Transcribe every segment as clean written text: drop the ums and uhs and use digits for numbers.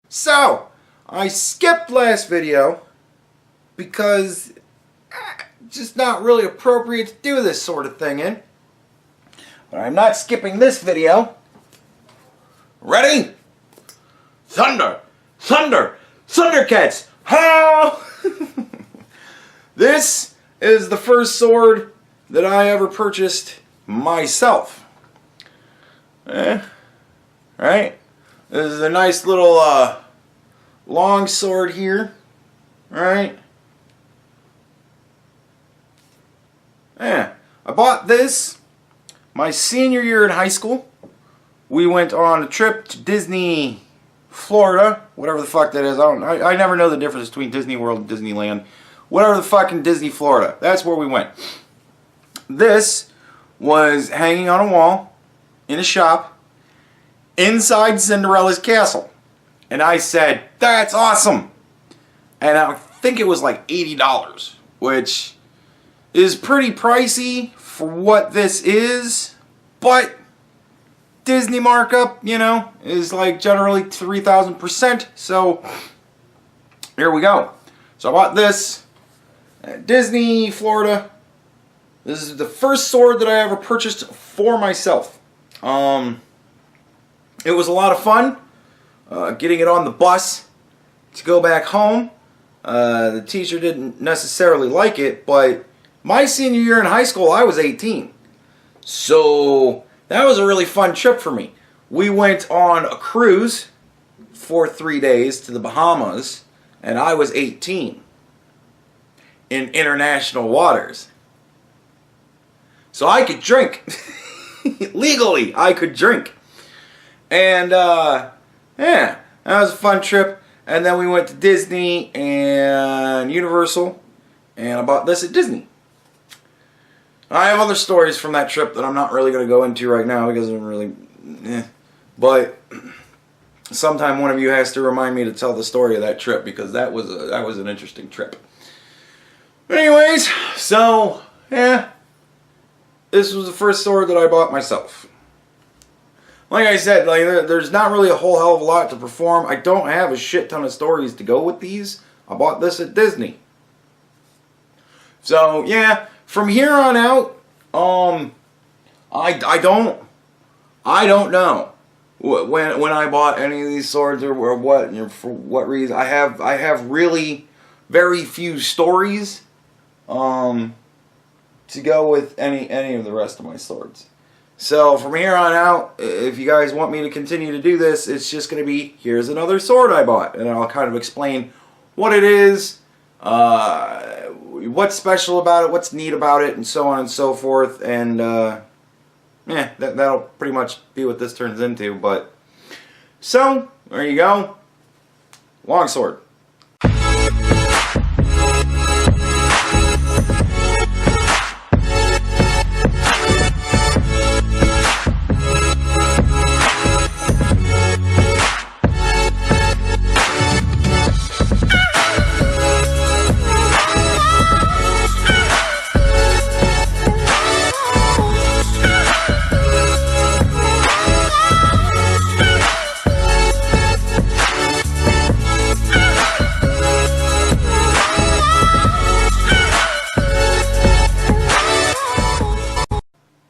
So, I skipped last video because just not really appropriate to do this sort of thing in. But I'm not skipping this video. Ready? Thunder! Thunder! Thundercats! How? This is the first sword that I ever purchased myself. Right? This is a nice little long sword here. Right? Yeah. I bought this my senior year in high school. We went on a trip to Disney, Florida, whatever the fuck that is. I never know the difference between Disney World and Disneyland. Whatever the fucking Disney, Florida. That's where we went. This was hanging on a wall in a shop inside Cinderella's castle. And I said, that's awesome. And I think it was like $80, which is pretty pricey for what this is, but Disney markup, you know, is like generally 3,000%, so here we go. So I bought this at Disney, Florida. This is the first sword that I ever purchased for myself. It was a lot of fun getting it on the bus to go back home. The teacher didn't necessarily like it, but my senior year in high school, I was 18. So that was a really fun trip for me. We went on a cruise for 3 days to the Bahamas, and I was 18 in international waters. So I could drink. Legally, I could drink. And, yeah, that was a fun trip. And then we went to Disney and Universal, and I bought this at Disney. I have other stories from that trip that I'm not really going to go into right now because I'm really, but sometime one of you has to remind me to tell the story of that trip because that was an interesting trip. But anyways, so yeah, this was the first sword that I bought myself. Like I said, like there's not really a whole hell of a lot to perform. I don't have a shit ton of stories to go with these. I bought this at Disney. So yeah. From here on out, I don't know when I bought any of these swords or what, for what reason. I have really very few stories to go with any of the rest of my swords. So from here on out, if you guys want me to continue to do this, it's just going to be, here's another sword I bought, and I'll kind of explain what it is, what's special about it, what's neat about it, and so on and so forth. And yeah, that'll pretty much be what this turns into. But so there you go, longsword.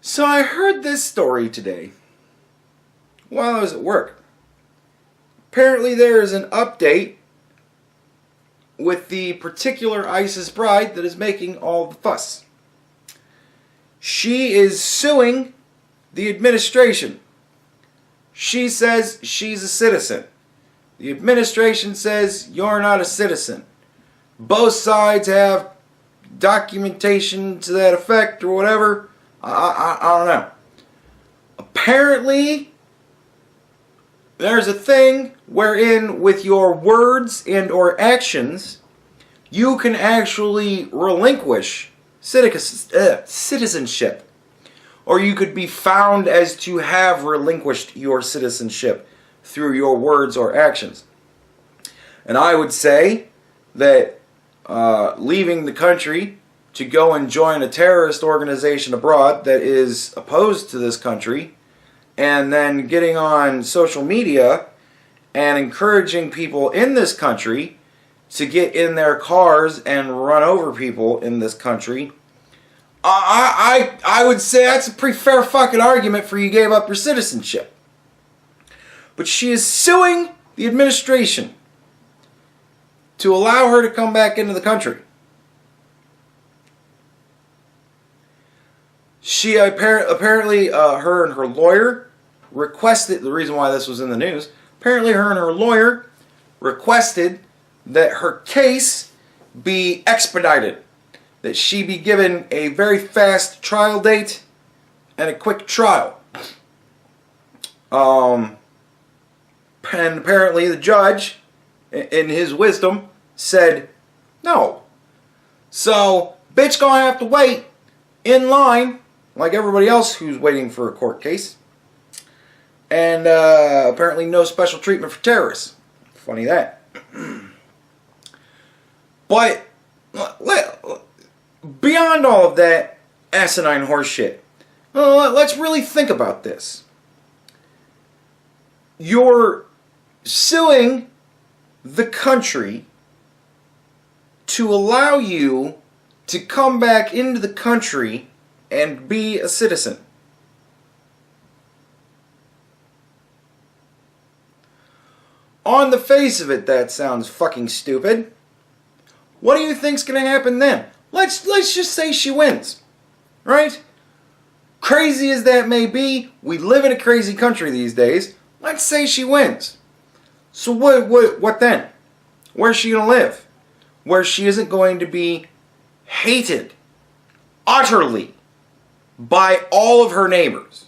So I heard this story today while I was at work. Apparently there is an update with the particular ISIS bride that is making all the fuss. She is suing the administration. She says she's a citizen. The administration says you're not a citizen. Both sides have documentation to that effect or whatever. I don't know. Apparently, there's a thing wherein with your words and or actions, you can actually relinquish citizenship. Or you could be found as to have relinquished your citizenship through your words or actions. And I would say that leaving the country to go and join a terrorist organization abroad that is opposed to this country, and then getting on social media and encouraging people in this country to get in their cars and run over people in this country, I would say that's a pretty fair fucking argument for you gave up your citizenship. But she is suing the administration to allow her to come back into the country. She apparently, her and her lawyer requested, the reason why this was in the news, apparently her and her lawyer requested that her case be expedited, that she be given a very fast trial date and a quick trial. And apparently the judge, in his wisdom, said no. So, bitch gonna have to wait in line like everybody else who's waiting for a court case. And apparently no special treatment for terrorists. Funny that. But beyond all of that asinine horse shit, let's really think about this. You're suing the country to allow you to come back into the country and be a citizen. On the face of it, that sounds fucking stupid. What do you think's going to happen then? Let's just say she wins, right? Crazy as that may be, we live in a crazy country these days. Let's say she wins. So what then? Where's she going to live? Where she isn't going to be hated utterly by all of her neighbors.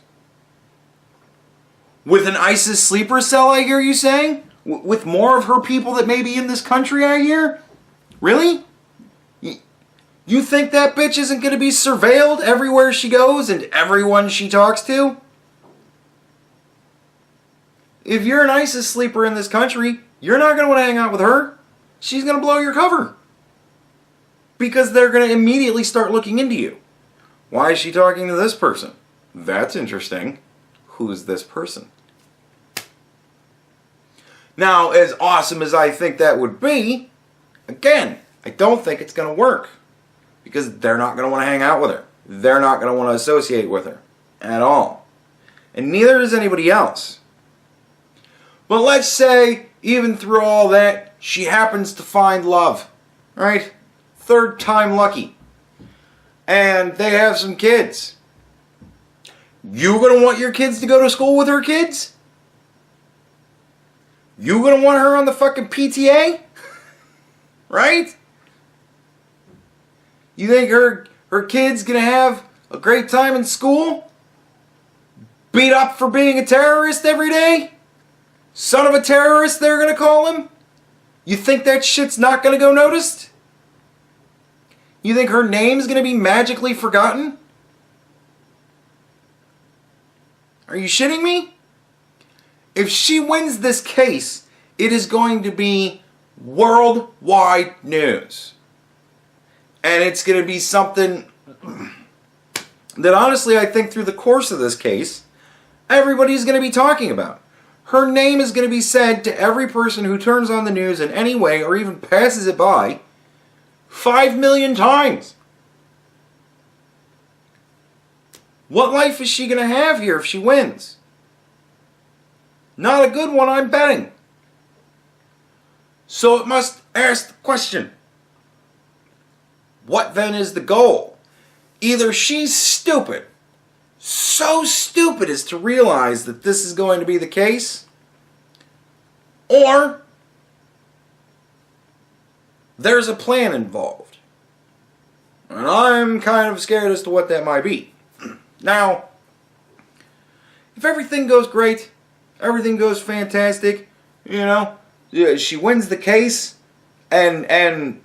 With an ISIS sleeper cell, I hear you saying? With more of her people that may be in this country, I hear? Really? You think that bitch isn't going to be surveilled everywhere she goes and everyone she talks to? If you're an ISIS sleeper in this country, you're not going to want to hang out with her. She's going to blow your cover. Because they're going to immediately start looking into you. Why is she talking to this person? That's interesting. Who's this person? Now, as awesome as I think that would be, again, I don't think it's going to work. Because they're not going to want to hang out with her. They're not going to want to associate with her. At all. And neither does anybody else. But let's say, even through all that, she happens to find love. Right? Third time lucky. And they have some kids. You going to want your kids to go to school with her kids? You going to want her on the fucking PTA? Right? You think her kid's going to have a great time in school? Beat up for being a terrorist every day? Son of a terrorist, they're going to call him? You think that shit's not going to go noticed? You think her name's going to be magically forgotten? Are you shitting me? If she wins this case, it is going to be worldwide news. And it's going to be something that honestly I think through the course of this case, everybody's going to be talking about. Her name is going to be said to every person who turns on the news in any way or even passes it by 5 million times. What life is she going to have here if she wins? Not a good one, I'm betting. So it must ask the question, what then is the goal? Either she's stupid, so stupid as to realize that this is going to be the case, or there's a plan involved. And I'm kind of scared as to what that might be. Now, if everything goes great, everything goes fantastic, you know, she wins the case, and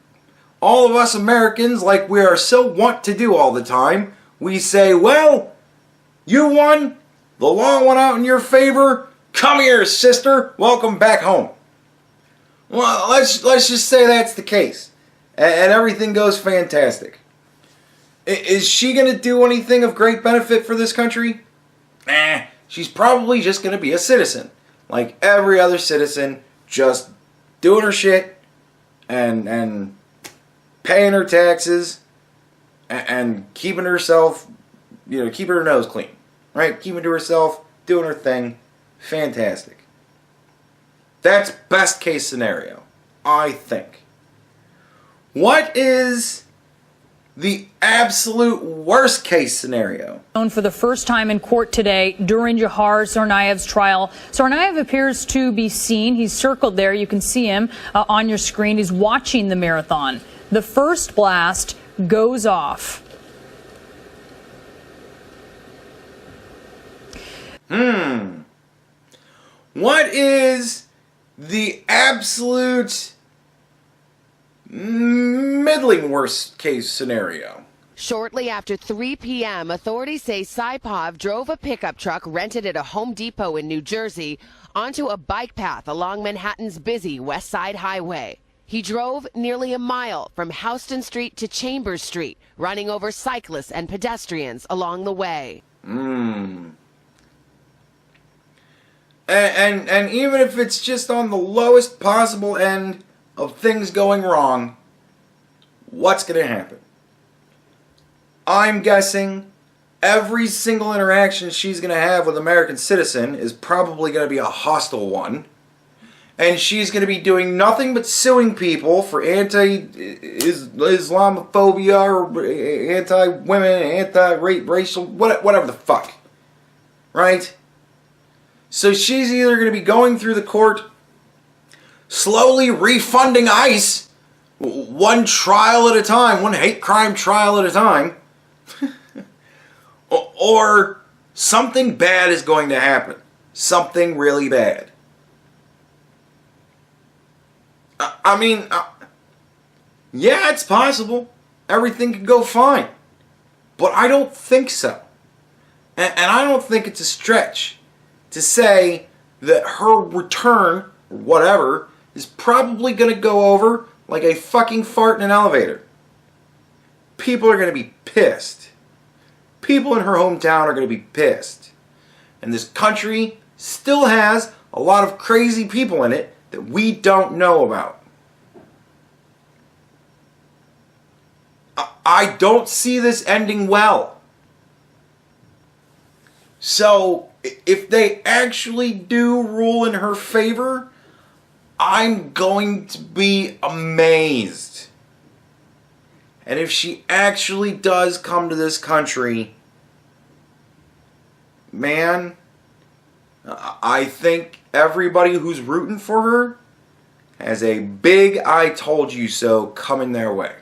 all of us Americans, like we are so wont to do all the time, we say, well, you won, the law went out in your favor, come here, sister, welcome back home. Well, let's just say that's the case, and everything goes fantastic. Is she going to do anything of great benefit for this country? Nah, she's probably just going to be a citizen. like every other citizen, just doing her shit and paying her taxes and keeping herself, keeping her nose clean, right? Keeping to herself, doing her thing. Fantastic. That's best case scenario, I think. What is the absolute worst case scenario? For the first time in court today during Jahar Tsarnaev's trial. Tsarnaev appears to be seen. He's circled there. You can see him on your screen. He's watching the marathon. The first blast goes off. What is the absolute middling worst case scenario? Shortly after 3 p.m., authorities say Saipov drove a pickup truck rented at a Home Depot in New Jersey onto a bike path along Manhattan's busy West Side Highway. He drove nearly a mile from Houston Street to Chambers Street, running over cyclists and pedestrians along the way. And even if it's just on the lowest possible end of things going wrong, what's going to happen? I'm guessing every single interaction she's going to have with an American citizen is probably going to be a hostile one. And she's going to be doing nothing but suing people for anti-Islamophobia or anti-women, anti-racial, whatever the fuck. Right? So she's either going to be going through the court, slowly refunding ICE, one trial at a time, one hate crime trial at a time, or something bad is going to happen. Something really bad. Yeah, it's possible. Everything could go fine. But I don't think so. And I don't think it's a stretch to say that her return, or whatever, is probably going to go over like a fucking fart in an elevator. People are going to be pissed. People in her hometown are going to be pissed. And this country still has a lot of crazy people in it that we don't know about. I don't see this ending well. So, if they actually do rule in her favor, I'm going to be amazed. And if she actually does come to this country, man, I think everybody who's rooting for her has a big I told you so coming their way.